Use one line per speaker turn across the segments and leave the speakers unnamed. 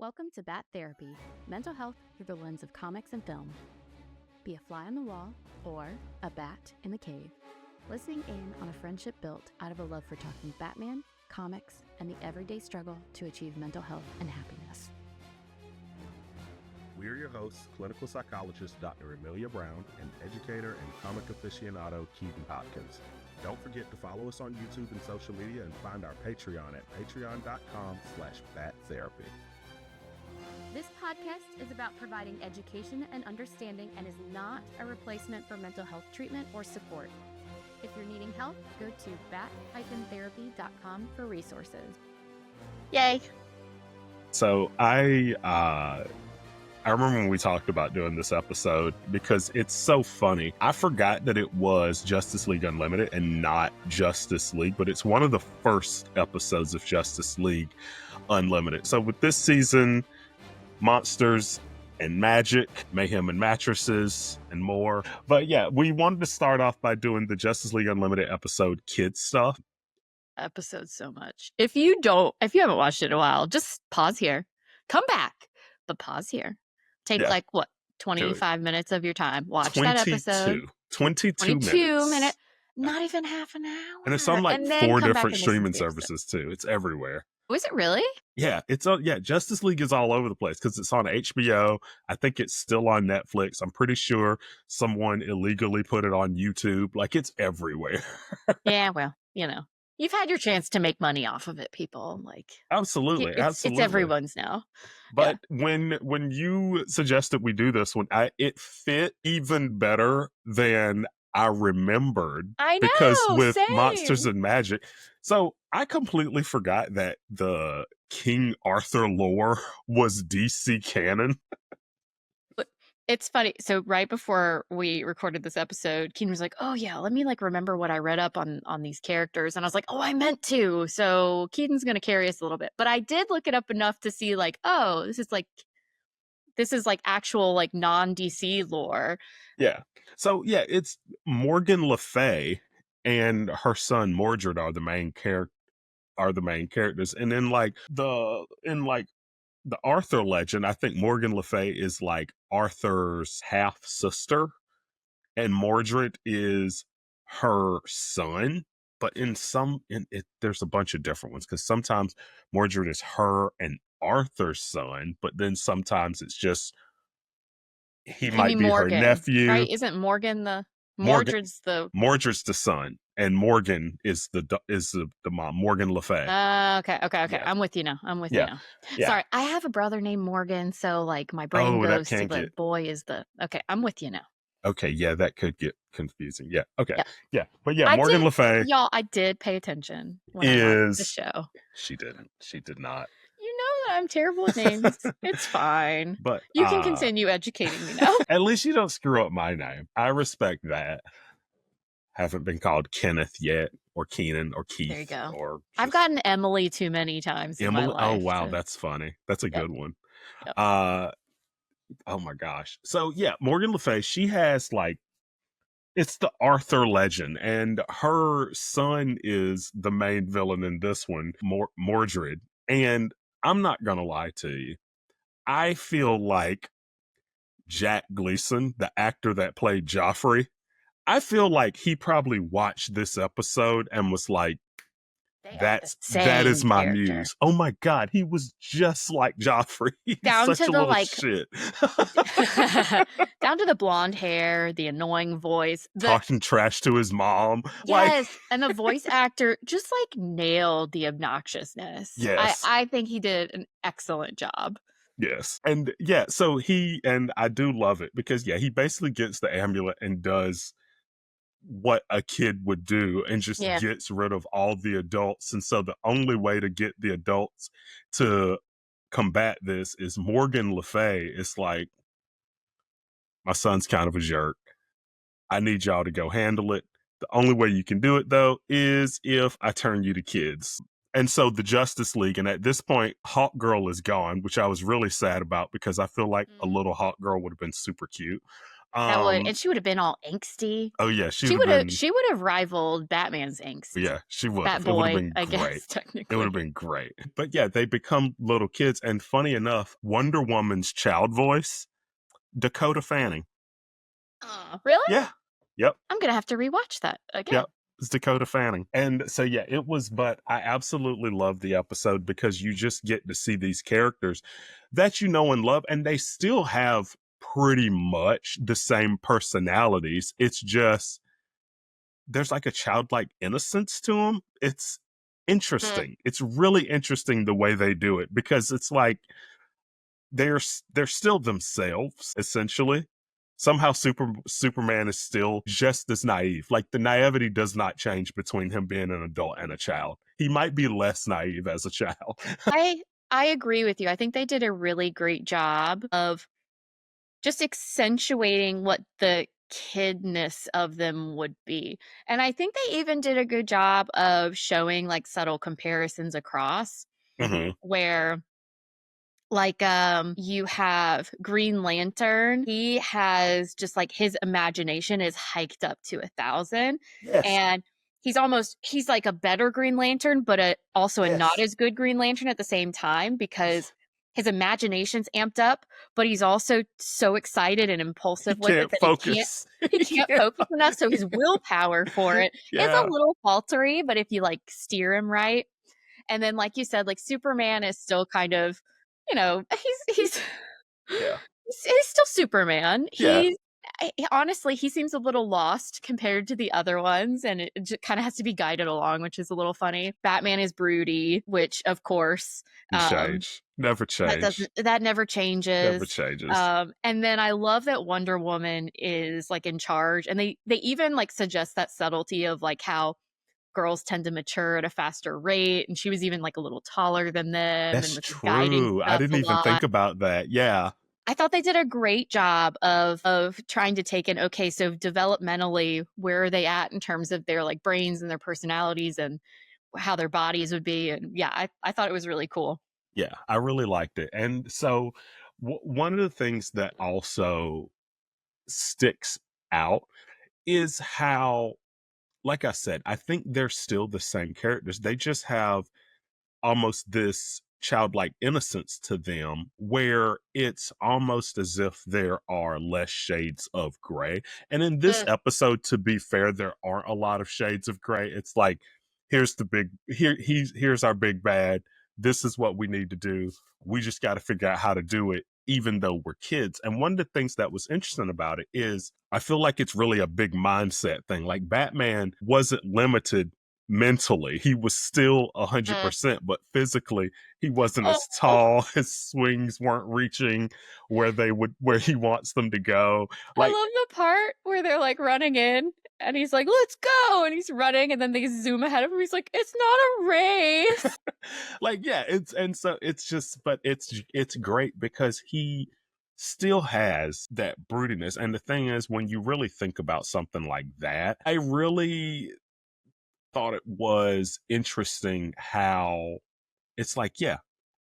Welcome to Bat Therapy, mental health through the lens of comics and film. Be a fly on the wall or a bat in the cave, listening in on a friendship built out of a love for talking Batman, comics, and the everyday struggle to achieve mental health and happiness.
We are your hosts, clinical psychologist Dr. Amelia Brown and educator and comic aficionado Keaton Hopkins. Don't forget to follow us on YouTube and social media and find our Patreon at patreon.com/battherapy.
This podcast is about providing education and understanding and is not a replacement for mental health treatment or support. If you're needing help, go to bat-therapy.com for resources. Yay!
So I remember when we talked about doing this episode because it's so funny. I forgot that it was Justice League Unlimited and not Justice League, but it's one of the first episodes of Justice League Unlimited. So with this season, monsters and magic, mayhem and mattresses, and more. But yeah, we wanted to start off by doing the Justice League Unlimited episode Kids Stuff.
Episode so much. If you haven't watched it in a while, just pause here. Come back, but pause here. Take 25 minutes of your time. Watch that episode.
22
minutes. Not even half an hour.
And it's on like 4 different streaming services too. It's everywhere.
Was it really?
Yeah, Justice League is all over the place because it's on HBO. I think it's still on Netflix. I'm pretty sure someone illegally put it on YouTube. Like, it's everywhere.
Yeah, well, you've had your chance to make money off of it, people. Like,
absolutely.
It's everyone's now.
But when you suggested we do this one, it fit even better than I remembered.
I know,
because with
same.
Monsters and Magic. So I completely forgot that the King Arthur lore was DC canon.
It's funny. So right before we recorded this episode, Keenan was like, "Oh yeah, let me remember what I read up on these characters," and I was like, "Oh, I meant to." So Keaton's going to carry us a little bit, but I did look it up enough to see oh, this is actual non-DC lore.
Yeah. So yeah, it's Morgan Le Fay and her son Mordred are the main characters, and then the Arthur legend, I think Morgan Le Fay is Arthur's half sister, and Mordred is her son. But there's a bunch of different ones because sometimes Mordred is her and Arthur's son, but then sometimes it's just he might be
Morgan,
her nephew.
Right? Isn't Morgan Mordred's
the son, and Morgan is the mom, Morgan Le Fay.
Okay.
Yeah.
I'm with you now.
Yeah.
Sorry, I have a brother named Morgan, so my brain goes to boy is the. Okay, I'm with you now.
Okay, yeah, that could get confusing. Yeah, okay, yeah. But yeah, Morgan Le Fay.
Y'all, I did pay attention when I watched the show.
She didn't. She did not.
You know that I'm terrible at names. It's fine.
But
you can continue educating me now.
At least you don't screw up my name. I respect that. Haven't been called Kenneth yet, or Keenan, or Keith.
There you go.
Or
I've gotten Emily too many times in my life.
Oh wow, that's funny. That's a good one. Yep. Oh my gosh. So yeah, Morgan Le Fay, she has it's the Arthur legend, and her son is the main villain in this one, Mordred. And I'm not gonna lie to you, I feel like Jack Gleason, the actor that played Joffrey, I feel like he probably watched this episode and was like, that is my muse. Oh my God, he was just like Joffrey. He's
down
such
to
a
the
little shit.
Down to the blonde hair, the annoying voice,
talking trash to his mom.
Yes, and the voice actor just nailed the obnoxiousness.
Yes,
I think he did an excellent job.
Yes, and yeah, so I do love it because he basically gets the amulet and does what a kid would do and just gets rid of all the adults. And so the only way to get the adults to combat this is Morgan Le Fay is my son's kind of a jerk. I need y'all to go handle it. The only way you can do it, though, is if I turn you to kids. And so the Justice League, and at this point, Hawk Girl is gone, which I was really sad about because I feel like a little Hawk Girl would have been super cute.
That would,
Um,
and she would have been all angsty.
oh yeah, she would have been.
She would have rivaled Batman's angst.
Yeah, she would have.
Bat
It would have
boy,
been
I
great.
guess,
It would have
technically.
been great. But yeah, they become little kids. And funny enough, Wonder Woman's child voice, Dakota Fanning.
Oh, really?
Yeah. Yep.
I'm gonna have to rewatch that again.
Yep. It's Dakota Fanning. And so yeah, it was, but I absolutely love the episode because you just get to see these characters that you know and love, and they still have pretty much the same personalities. It's just there's like a childlike innocence to them. It's
Mm.
interesting. It's really interesting the way they do it because it's like they're still themselves essentially. Somehow Superman is still just as naive. Like the naivety does not change between him being an adult and a child. He might be less naive as a child.
I I agree with you. I think they did a really great job of just accentuating what the kidness of them would be. And I think they even did a good job of showing like subtle comparisons across
Hmm.
where like, you have Green Lantern. He has just like his imagination is hiked up to 1,000,
Yes.
and he's like a better Green Lantern, but also a not
Yes.
as good Green Lantern at the same time because his imagination's amped up, but he's also so excited and
He
impulsive with it
can't
that
focus.
he
He
can't
can't
focus enough, so his
focus.
willpower for it is a
Yeah.
little faltery, but if you like steer him right, and then, like you said, like Superman is still kind of,
Yeah.
he's still Superman.
Yeah.
Honestly, he seems a little lost compared to the other ones, and it just kind of has to be guided along, which is a little funny. Batman is broody, which of course, um,
Change. Never change.
that never
Never
changes.
changes.
And then I love that Wonder Woman is like in charge, and they even like suggest that subtlety of like how girls tend to mature at a faster rate, and she was even like a little taller than them and
That's
was guiding
true. I
stuff
didn't
a
even think
lot.
about that. Yeah.
I thought they did a great job of trying to take in, okay, so developmentally, where are they at in terms of their like brains and their personalities and how their bodies would be. And yeah, I thought it was really cool.
Yeah, I really liked it. And so one of the things that also sticks out is how, like I said, I think they're still the same characters. They just have almost this childlike innocence to them where it's almost as if there are less shades of gray. And in this
Mm.
episode, to be fair, there aren't a lot of shades of gray. It's like, here's our big bad. This is what we need to do. We just got to figure out how to do it, even though we're kids. And one of the things that was interesting about it is I feel like it's really a big mindset thing. Like Batman wasn't limited mentally. He was still
Mm.
100%, but physically he wasn't
Oh,
as tall. His swings weren't reaching where he wants them to go.
I
Like
love the part where they're like running in and he's like, let's go. And he's running and then they zoom ahead of him. He's like, it's not a race.
like yeah, it's and so it's just but it's great because he still has that broodiness. And the thing is, when you really think about something like that, I really thought it was interesting how it's like, yeah,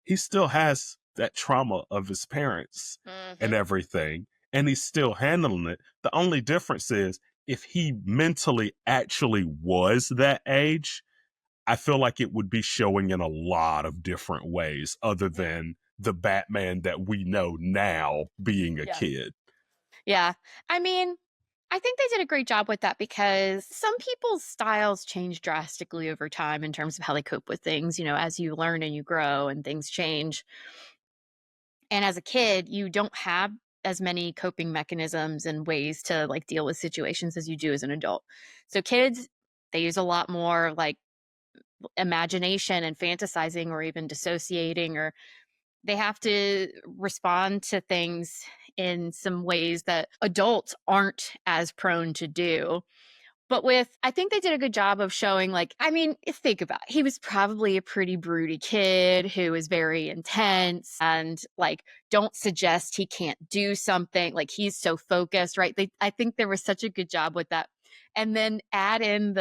he still has that trauma of his parents and
Hmm.
everything, and he's still handling it. The only difference is if he mentally actually was that age, I feel like it would be showing in a lot of different ways other than the Batman that we know now being a
Yeah.
kid.
Yeah. I mean, I think they did a great job with that because some people's styles change drastically over time in terms of how they cope with things, as you learn and you grow and things change. And as a kid, you don't have as many coping mechanisms and ways to like deal with situations as you do as an adult. So kids, they use a lot more like imagination and fantasizing or even dissociating, or they have to respond to things in some ways that adults aren't as prone to do. But I think they did a good job of showing, like, I mean, think about it. He was probably a pretty broody kid who was very intense and, like, don't suggest he can't do something. Like, he's so focused, right? I think there was such a good job with that. And then add in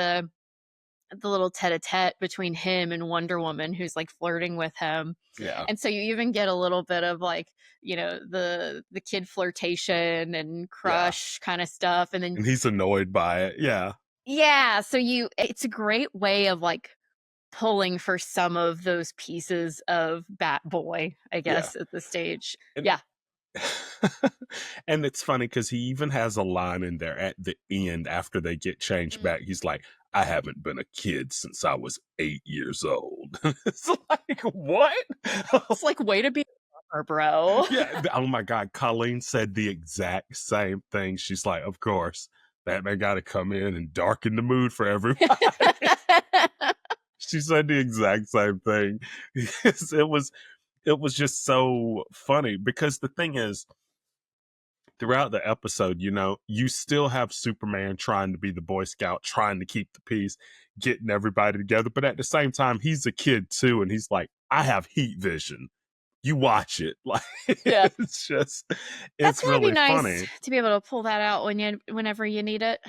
the little tete-a-tete between him and Wonder Woman, who's, like, flirting with him.
Yeah.
And so you even get a little bit of, like, the kid flirtation and
Yeah.
crush kinda stuff, and then
And he's annoyed by it. Yeah.
yeah, so you it's a great way of, like, pulling for some of those pieces of Bat Boy, I
Yeah.
guess, at this stage.
And
Yeah.
and it's funny because he even has a line in there at the end after they get changed
Mm.
back. He's like, I haven't been a kid since I was 8 years old. It's like, what?
It's like, way to be a bummer, bro.
Yeah. Oh my God. Colleen said the exact same thing. She's like, of course, Batman got to come in and darken the mood for everybody. She said the exact same thing. It was just so funny because the thing is, throughout the episode, you still have Superman trying to be the Boy Scout, trying to keep the peace, getting everybody together. But at the same time, he's a kid too. And he's like, I have heat vision. You watch it. Like,
Yeah. That's
it's
gotta be
really
nice
funny.
to be able to pull that out whenever you need it,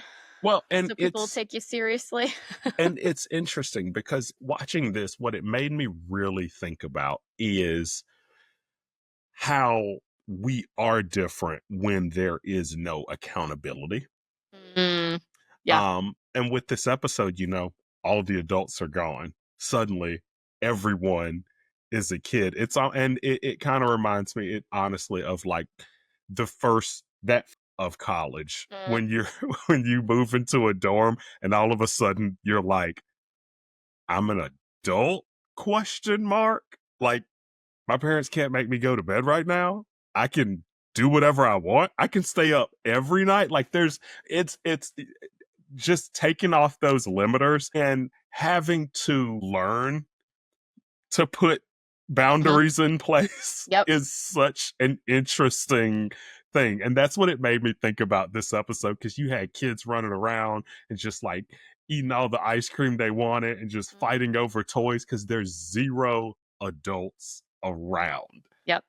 Well, and
so people take you seriously.
it's interesting because watching this, what it made me really think about is how we are different when there is no accountability.
Mm, yeah.
And with this episode, all the adults are gone. Suddenly, everyone is a kid. It's all, and it kind of reminds me, honestly, of like the first that of college
Mm,
when you're when you move into a dorm and all of a sudden you're like, I'm an adult? Question mark. Like, my parents can't make me go to bed right now. I can do whatever I want. I can stay up every night. Like, it's just taking off those limiters and having to learn to put
mhm.
boundaries in place
Yep.
is such an interesting thing. And that's what it made me think about this episode, because you had kids running around and just like eating all the ice cream they wanted and just
Mhm.
fighting over toys because there's zero adults around.
Yep.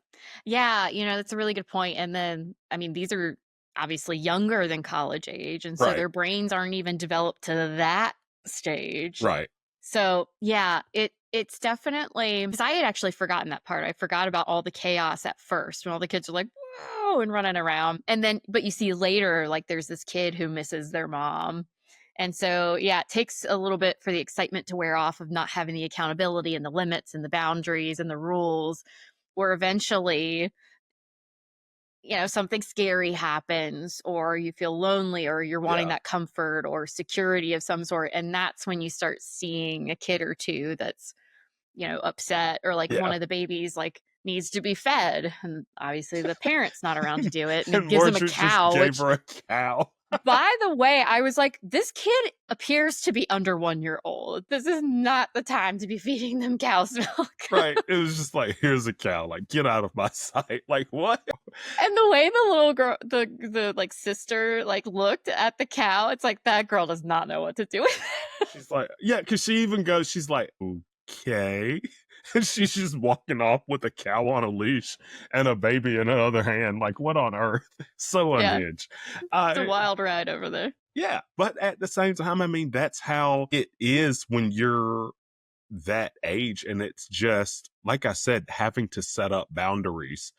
Yeah, that's a really good point, and then, I mean, these are obviously younger than college age, and so
Right.
their brains aren't even developed to that stage.
Right.
So, yeah, it's definitely because I had actually forgotten that part. I forgot about all the chaos at first when all the kids are like, "Whoa," and running around. And then but you see later, like, there's this kid who misses their mom. And so, yeah, it takes a little bit for the excitement to wear off of not having the accountability and the limits and the boundaries and the rules, where eventually, something scary happens or you feel lonely or you're wanting
Yeah.
that comfort or security of some sort, and that's when you start seeing a kid or two that's upset, or like one
Yeah.
of the babies like needs to be fed, and obviously the parent's not around to do it, and he
And
gives him a
Mordred just
cow,
gave
which,
her a cow.
by the way, I was like, this kid appears to be under 1 year old. This is not the time to be feeding them cow's milk.
Right. It was just like, here's a cow. Like, get out of my sight. Like, what?
And the way the little girl, the like sister, like looked at the cow, it's like that girl does not know what to do with it.
She's like, yeah, because she even goes, she's like, okay. And she's just walking off with a cow on a leash and a baby in her other hand. Like, what on earth? So
Yeah,
unhinged.
it's a wild ride over there.
Yeah. But at the same time, I mean, that's how it is when you're that age. And it's just, like I said, having to set up boundaries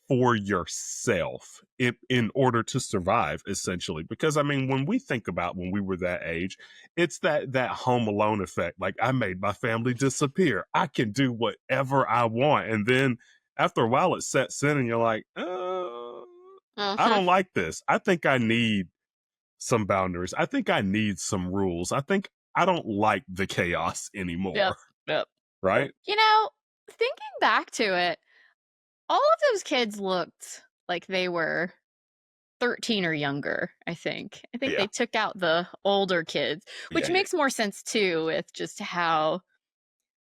for yourself in order to survive, essentially. Because I mean, when we think about when we were that age, it's that Home Alone effect. Like, I made my family disappear, I can do whatever I want. And then after a while it sets in and you're like, I
Uh-huh.
don't like this. I think I need some boundaries. I think I need some rules. I think I don't like the chaos
Yep.
anymore.
Yep.
Right.
Thinking back to it, all of those kids looked like they were 13 or younger, I think. I think
Yeah.
they took out the older kids, which
Yeah.
makes more sense too with just how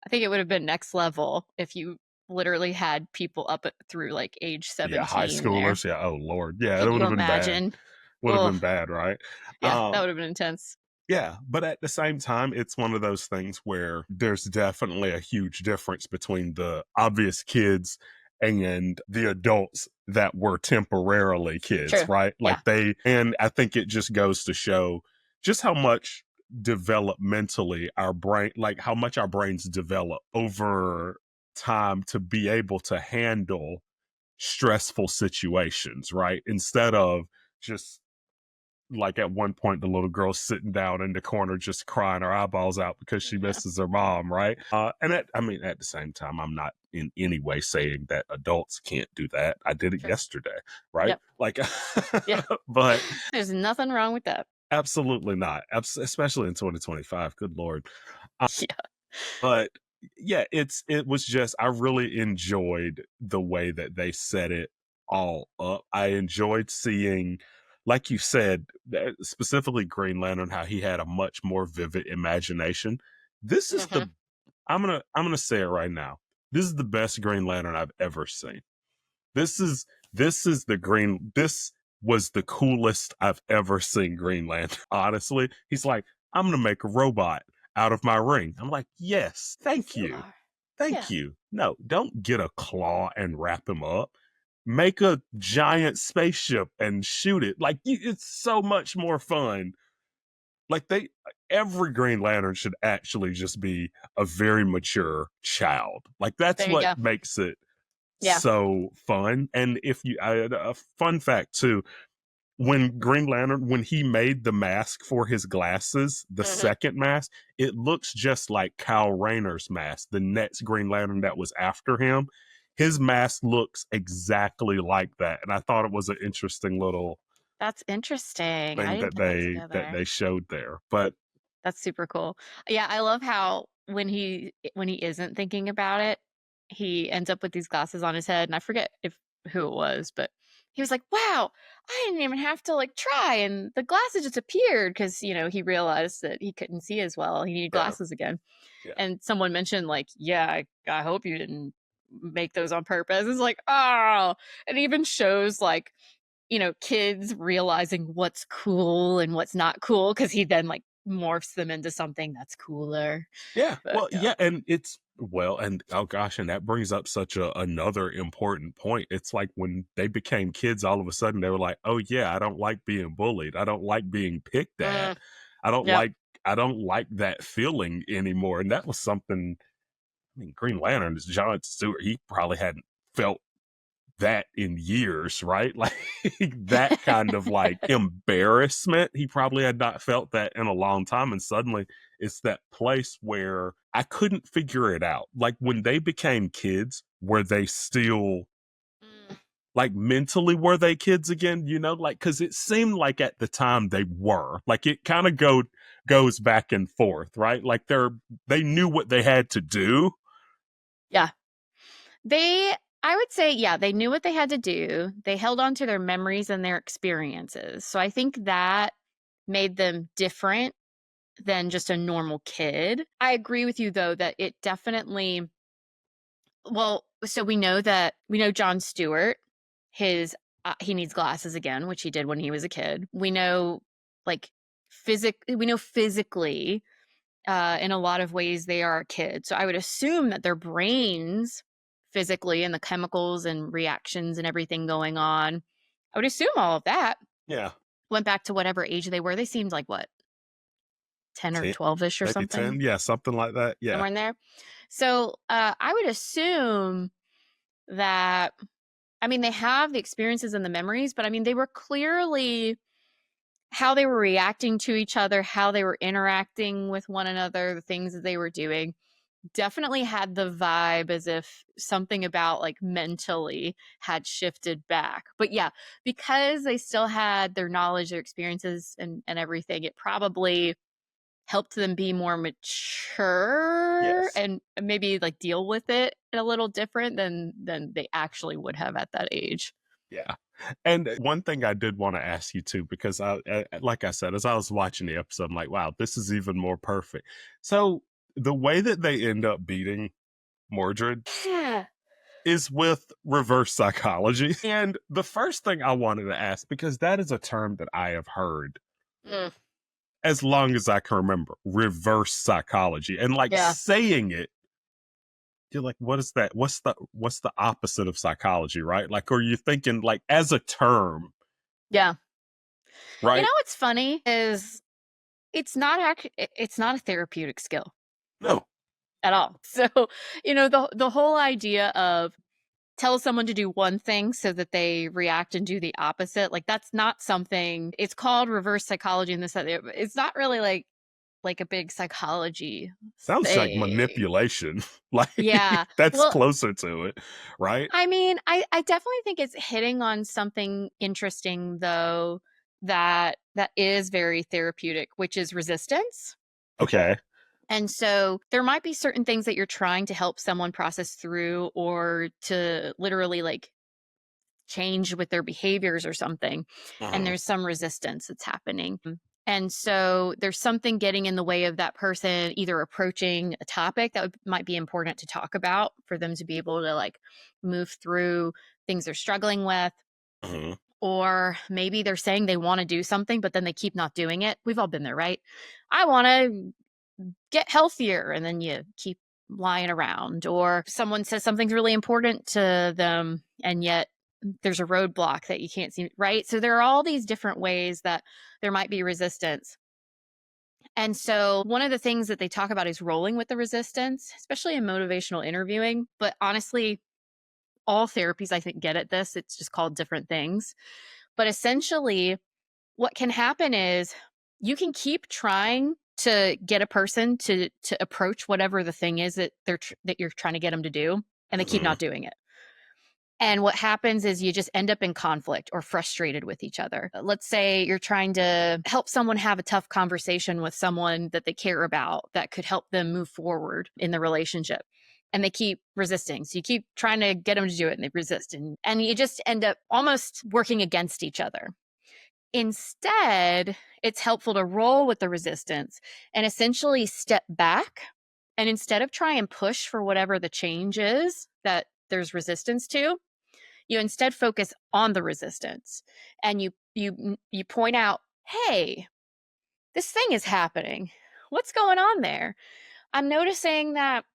I think it would have been next level if you literally had people through like age
Yeah, high
17 there.
schoolers. Yeah, oh Lord. Yeah, it
Can
would
you
have been bad.
imagine?
Would have
Oh,
been bad, right?
yeah, that
Um,
would have been intense.
yeah, but at the same time, it's one of those things where there's definitely a huge difference between the obvious kids and the adults that were temporarily kids,
True.
right?
Yeah.
And I think it just goes to show just how much developmentally our brain, like how much our brains develop over time to be able to handle stressful situations, right? Instead of just like at one point the little girl sitting down in the corner just crying her eyeballs out because she
Yeah.
misses her mom, right? And at, I mean, at the same time, I'm not in any way saying that adults can't do that. I did it
Sure.
yesterday, right?
Yep.
Like,
Yeah.
but
There's nothing wrong with that.
absolutely not, especially in 2025. Good lord. Uh,
Yeah.
but yeah, it was just, I really enjoyed the way that they set it all up. I enjoyed seeing, like you said, specifically Green Lantern, how he had a much more vivid imagination. This is the,
Hmm.
I'm gonna say it right now. This is the best Green Lantern I've ever seen. This is this was the coolest I've ever seen Green Lantern. Honestly, he's like, I'm gonna make a robot out of my ring. I'm like, yes,
Yes,
thank
you
you.
are.
Thank
Yeah.
you. No, don't get a claw and wrap him up. Make a giant spaceship and shoot it. Like, it's so much more fun. Like, every Green Lantern should actually just be a very mature child. Like, that's
There you
what
go.
makes it
Yeah.
so fun. And if you, a fun fact too, when Green Lantern, when he made the mask for his glasses, the
Hmm.
second mask, it looks just like Kyle Rayner's mask, the next Green Lantern that was after him. His mask looks exactly like that. And I thought it was an interesting little
That's interesting. I
thing
didn't
that
put that
they
together.
showed there. But
That's super cool. Yeah, I love how when he isn't thinking about it, he ends up with these glasses on his head, and I forget if who it was, but he was like, "Wow, I didn't even have to like try, and the glasses just appeared because he realized that he couldn't see as well. He needed
yeah,
glasses again."
yeah.
And someone mentioned like, "Yeah, I hope you didn't make those on purpose." It's like, oh, it even shows like kids realizing what's cool and what's not cool because he then like morphs them into something that's cooler.
Yeah.
But
Well,
yeah.
yeah, and it's well, and oh gosh, and that brings up such another important point. It's like when they became kids, all of a sudden they were like, "Oh yeah, I don't like being bullied. I don't like being picked at.
Mm,
I don't
yep.
like I don't like that feeling anymore." And that was something. I mean, Green Lantern is John Stewart. He probably hadn't felt that in years, right? Like that kind of like embarrassment. He probably had not felt that in a long time. And suddenly it's that place where I couldn't figure it out. Like when they became kids, were they still
Mm,
like mentally were they kids again? Like because it seemed like at the time they were. Like it kind of goes back and forth, right? Like they knew what they had to do.
yeah. They I would say, yeah, they knew what they had to do. They held on to their memories and their experiences. So I think that made them different than just a normal kid. I agree with you though that it definitely well, so we know John Stewart, his he needs glasses again, which he did when he was a kid. We know like we know physically in a lot of ways they are a kid. So I would assume that their brains physically and the chemicals and reactions and everything going on, I would assume all of that
Yeah.
went back to whatever age they were. They seemed like what, 10 or
10,
12ish or
maybe
something,
10. Yeah, something like that. Yeah.
somewhere in there. So I would assume that I mean, they have the experiences and the memories, but I mean, they were clearly how they were reacting to each other, how they were interacting with one another, the things that they were doing, definitely had the vibe as if something about like mentally had shifted back. But yeah, because they still had their knowledge, their experiences, and everything, it probably helped them be more mature
Yes.
and maybe like deal with it a little different than they actually would have at that age.
Yeah. And one thing I did want to ask you too, because like I said, as I was watching the episode, I'm like, wow, this is even more perfect. So the way that they end up beating Mordred
Yeah.
is with reverse psychology. And the first thing I wanted to ask, because that is a term that I have heard
Mm,
as long as I can remember, reverse psychology. And like
yeah.
saying it, you're like, what is that? What's the opposite of psychology, right? Like, are you thinking like as a term,
Yeah. You know
right?
what's funny is it's not a therapeutic skill
No.
at all. So, the whole idea of tell someone to do one thing so that they react and do the opposite, like, that's not something. It's called reverse psychology and this, that, the other, but it's not really like a big psychology
Sounds like
thing.
manipulation. Like,
Yeah.
that's
Well,
closer to it, right?
I mean, I definitely think it's hitting on something interesting though, that is very therapeutic, which is resistance.
Okay.
And so there might be certain things that you're trying to help someone process through or to literally like change with their behaviors or something. And
Mhm.
there's some resistance that's happening. And so there's something getting in the way of that person either approaching a topic that might be important to talk about for them to be able to like move through things they're struggling with.
Mhm.
Or maybe they're saying they want to do something, but then they keep not doing it. We've all been there, right? I want to get healthier, and then you keep lying around. Or someone says something's really important to them and yet there's a roadblock that you can't see, right? So there are all these different ways that there might be resistance. And so one of the things that they talk about is rolling with the resistance, especially in motivational interviewing, but honestly all therapies I think get at this. It's just called different things. But essentially what can happen is you can keep trying to get a person to approach whatever the thing is that that you're trying to get them to do, and they keep
Mhm.
not doing it. And what happens is you just end up in conflict or frustrated with each other. Let's say you're trying to help someone have a tough conversation with someone that they care about that could help them move forward in the relationship. And they keep resisting. So you keep trying to get them to do it and they resist. And you just end up almost working against each other. Instead, it's helpful to roll with the resistance and essentially step back. And instead of try and push for whatever the change is that there's resistance to, you instead focus on the resistance and you point out, "Hey, this thing is happening. What's going on there? I'm noticing that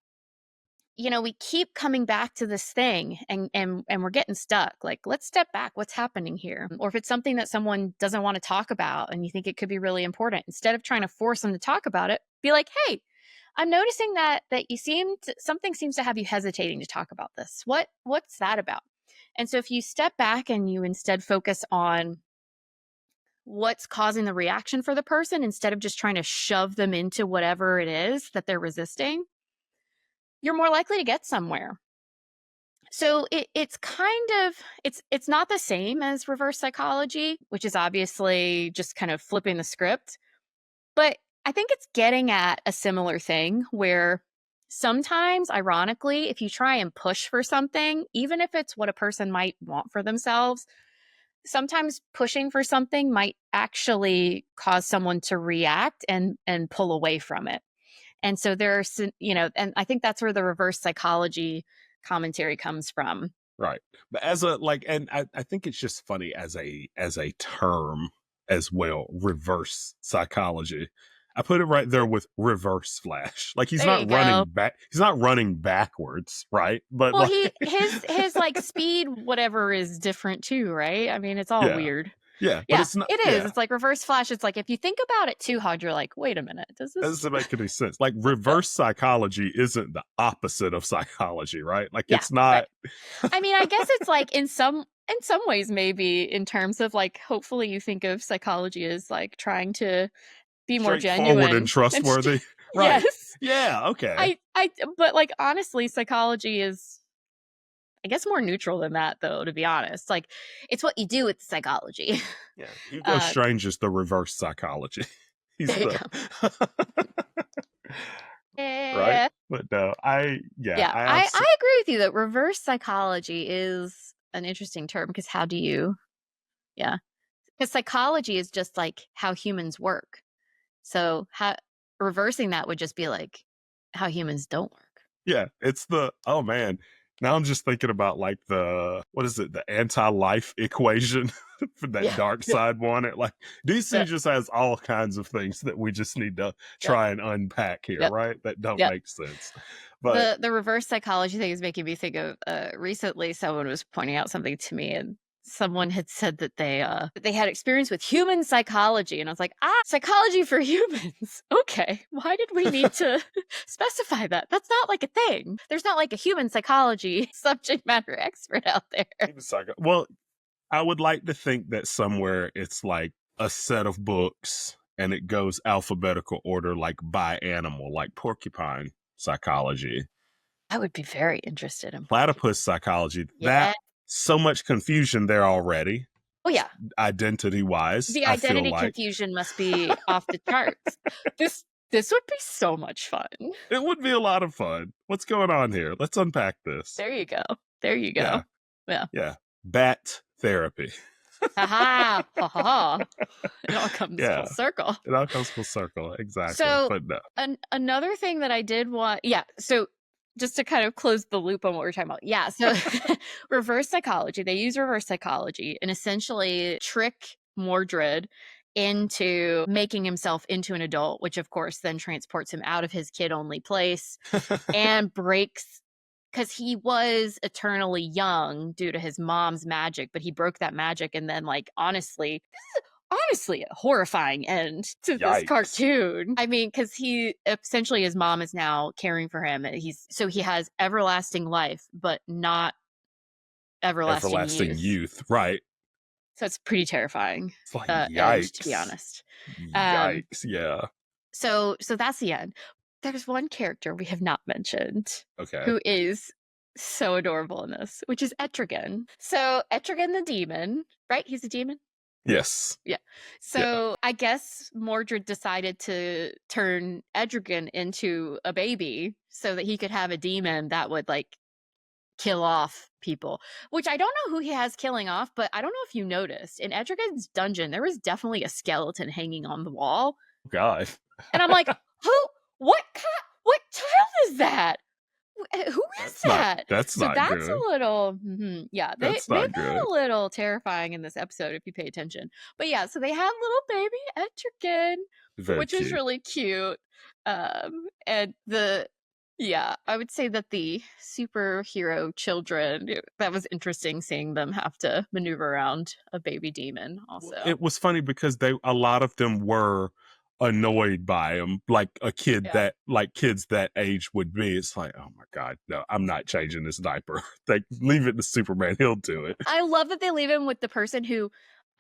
we keep coming back to this thing and we're getting stuck. Like, let's step back. What's happening here?" Or if it's something that someone doesn't want to talk about and you think it could be really important, instead of trying to force them to talk about it, be like, "Hey, I'm noticing that something seems to have you hesitating to talk about this. What's that about?" And so if you step back and you instead focus on what's causing the reaction for the person instead of just trying to shove them into whatever it is that they're resisting, you're more likely to get somewhere. So it's kind of it's not the same as reverse psychology, which is obviously just kind of flipping the script, but I think it's getting at a similar thing where sometimes, ironically, if you try and push for something, even if it's what a person might want for themselves, sometimes pushing for something might actually cause someone to react and pull away from it. And so and I think that's where the reverse psychology commentary comes from.
Right. But as a like, and I think it's just funny as a term as well, reverse psychology. I put it right there with reverse flash. Like
There you go.
he's not running backwards, right? But
Well,
like
he his like speed whatever is different too, right? I mean, it's all
yeah.
weird.
Yeah. But
Yeah,
it's not
it is.
yeah.
It's like reverse flash. It's like if you think about it too hard, you're like, "Wait a minute. Does
That
this?"
doesn't make any sense. Like reverse psychology isn't the opposite of psychology, right? Like
Yeah,
it's
right.
not
I mean, I guess it's like in some ways maybe in terms of like hopefully you think of psychology as like trying to be more
straightforward and
genuine and
trustworthy. Right.
yes.
Yeah. Okay.
I but like honestly psychology is I guess more neutral than that though, to be honest. Like it's what you do with psychology.
Yeah. Hugo
uh
Strange is the reverse psychology. He's
there you
the
go.
right.
Yeah.
But no,
Yeah,
I
I agree with you that reverse psychology is an interesting term because how do you yeah. Because psychology is just like how humans work. So how reversing that would just be like how humans don't work.
yeah, it's the oh man. Now I'm just thinking about like the what is it, the anti-life equation for that
Yeah.
dark
Yeah.
side one. It like DC
Yep.
just has all kinds of things that we just need to
Yep.
try and unpack here,
Yep.
right? That don't
Yep.
make sense. But
The reverse psychology thing is making me think of recently someone was pointing out something to me and someone had said that they had experience with human psychology, and I was like, psychology for humans. Okay, why did we need to specify that? That's not like a thing. There's not like a human psychology subject matter expert out there.
Well, I would like to think that somewhere it's like a set of books and it goes alphabetical order, like by animal, like porcupine psychology,
I would be very interested in
platypus psychology.
Yeah.
That so much confusion there already,
Oh yeah.
identity wise,
The
I feel
identity
like.
confusion must be off the charts. This would be so much fun.
It would be a lot of fun. What's going on here? Let's unpack this.
There you go. There you
Yeah.
go. Yeah.
Yeah. Bat therapy.
Ha ha ha ha. It all comes
Yeah.
full circle.
It all comes full circle. Exactly.
So
But no.
another thing that I did want, so just to kind of close the loop on what we're talking about. Yeah, so reverse psychology. They use reverse psychology and essentially trick Mordred into making himself into an adult, which of course then transports him out of his kid-only place and breaks, because he was eternally young due to his mom's magic, but he broke that magic, and then, like, honestly a horrifying end to this
Yikes.
cartoon. I mean, because he essentially, his mom is now caring for him. So he has everlasting life, but not everlasting
youth. Right.
So it's pretty terrifying.
It's like
End,
yikes.
to be honest.
Yikes. Yeah.
So that's the end. There's one character we have not mentioned
Okay.
who is so adorable in this, which is Etrigan. So Etrigan the demon, right? He's a demon?
Yes.
Yeah. So I guess Mordred decided to turn Etrigan into a baby so that he could have a demon that would, like, kill off people, which I don't know who he has killing off, but I don't know if you noticed in Etrigan's dungeon, there was definitely a skeleton hanging on the wall.
God.
And I'm like, what child is that? Who is that?
That's not
that's
good.
a little, yeah.
That's
They've
not
been
good.
a little terrifying in this episode if you pay attention. But yeah, so they have little baby Etrigan,
Very
which
cute.
is really cute. And I would say that the superhero children, that was interesting seeing them have to maneuver around a baby demon also.
It was funny because a lot of them were annoyed by him, like a kid that, like kids that age would be. It's like, oh my God, no, I'm not changing this diaper. Like, leave it to Superman. He'll do it.
I love that they leave him with the person who,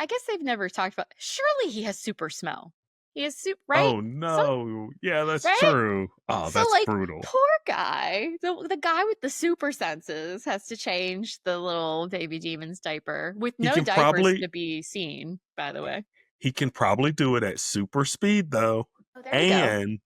I guess they've never talked about. Surely he has super smell. He has super, right?
Oh no. Yeah, that's true. Oh,
so,
that's
like,
brutal.
Poor guy. The guy with the super senses has to change the little baby demon's diaper with no diapers to be seen, by the way.
He can probably do it at super speed, though.
Oh, there you go.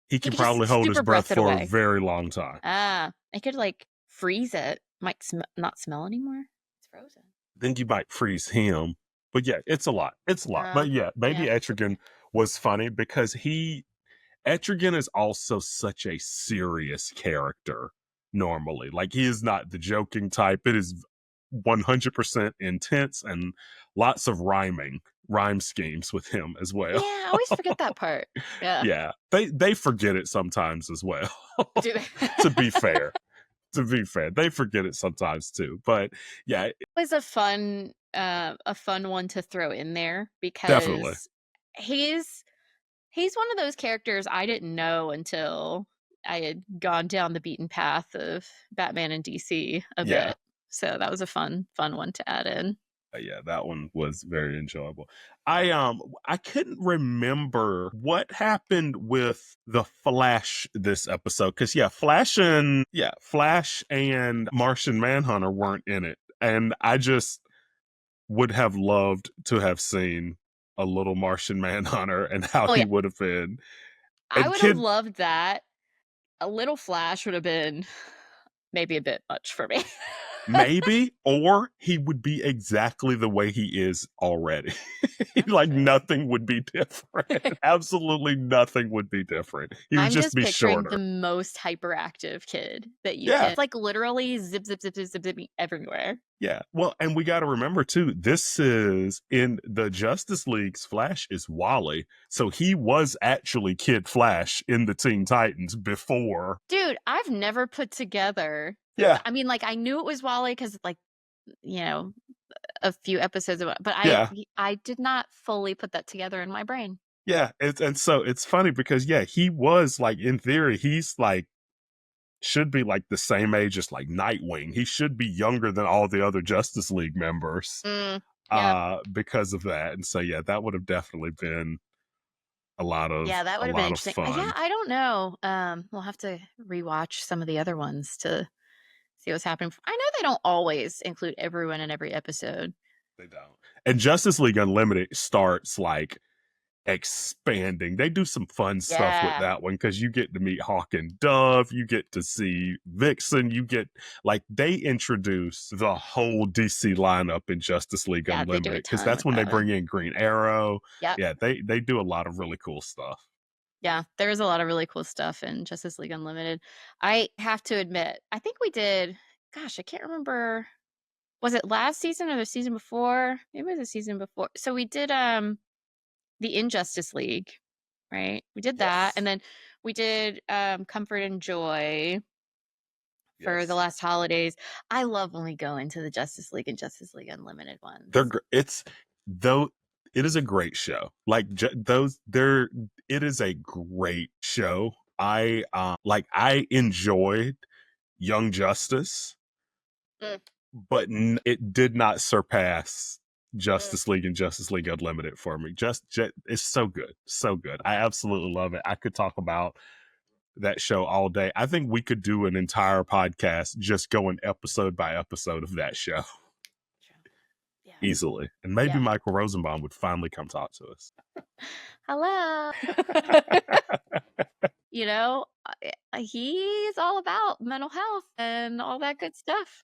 He can probably hold his breath for a very long time.
I could, like, freeze it. Might not smell anymore. It's frozen.
Then you might freeze him. But yeah, it's a lot. It's a lot. But yeah, Baby Etrigan was funny because Etrigan is also such a serious character normally. Like, he is not the joking type. It is 100% intense and lots of rhyme schemes with him as well.
Yeah, I always forget that part. Yeah.
Yeah. They forget it sometimes as well.
Do they?
To be fair. They forget it sometimes too. But yeah. It
was a fun one to throw in there because
definitely.
He's one of those characters I didn't know until I had gone down the beaten path of Batman and DC a bit. So that was a fun one to add in.
Yeah, that one was very enjoyable. I couldn't remember what happened with the Flash this episode, because Flash and Martian Manhunter weren't in it, and I just would have loved to have seen a little Martian Manhunter and how he would have been.
I would have loved that. A little Flash would have been maybe a bit much for me.
Maybe, or he would be exactly the way he is already. Like, nothing would be different. Absolutely nothing would be different. He would just be shorter.
The most hyperactive kid that you can, like, literally zip everywhere.
Yeah. Well, and we got to remember too, this is in the Justice League's Flash is Wally. So he was actually Kid Flash in the Teen Titans before.
Dude, I've never put together.
Yeah.
I mean, like, I knew it was Wally because, like, you know, a few episodes of it, but
Yeah.
I did not fully put that together in my brain.
Yeah. And so it's funny because, yeah, he was like, in theory, he's like, should be like the same age as like Nightwing. He should be younger than all the other Justice League members
Yeah.
because of that. And so, yeah, that would have definitely been
Yeah, that
a
would have been
lot of
interesting. Yeah,
fun.
I don't know. We'll have to rewatch some of the other ones to see what's happening. I know they don't always include everyone in every episode.
They don't. And Justice League Unlimited starts like expanding. They do some fun stuff with
Yeah.
that one because you get to meet Hawk and Dove, you get to see Vixen, you get like they introduce the whole DC lineup in Justice League
Yeah, they do a
Unlimited because
ton
that's
with
when they
that
bring
one.
in Green Arrow.
Yep.
Yeah, they do a lot of really cool stuff.
Yeah, there is a lot of really cool stuff in Justice League Unlimited. I have to admit, I think we did, gosh, I can't remember. Was it last season or the season before? Maybe it was the season before. So we did the Injustice League, right? We did that,
Yes.
and then we did Comfort and Joy for the
Yes.
last holidays. I love when we go into the Justice League and Justice League Unlimited
They're
ones.
it's though it is a great show. Like those they're it is a great show. I enjoyed Young Justice,
Mm,
but it did not surpass
mm.
Justice League and Justice League Unlimited for me. It's so good, so good. I absolutely love it. I could talk about that show all day. I think we could do an entire podcast just going episode by episode of that show
True. Yeah,
easily. And maybe
yeah.
Michael Rosenbaum would finally come talk to us.
Hello. You know, he's all about mental health and all that good stuff.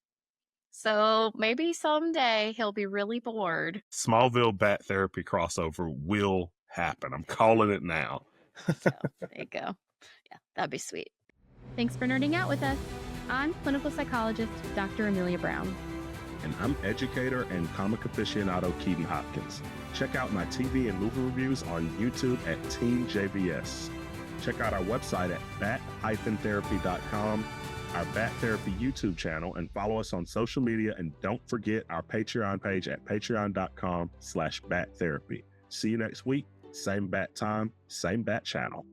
So maybe someday he'll be really bored.
Smallville Bat Therapy crossover will happen. I'm calling it now.
So there you go. Yeah, that'd be sweet. Thanks for nerding out with us. I'm clinical psychologist Dr. Amelia Brown.
And I'm educator and comic aficionado Keaton Hopkins. Check out my TV and movie reviews on YouTube at Team JVS. Check out our website at bat-therapy.com, our Bat Therapy YouTube channel, and follow us on social media. And don't forget our Patreon page at patreon.com/battherapy. See you next week. Same bat time, same bat channel.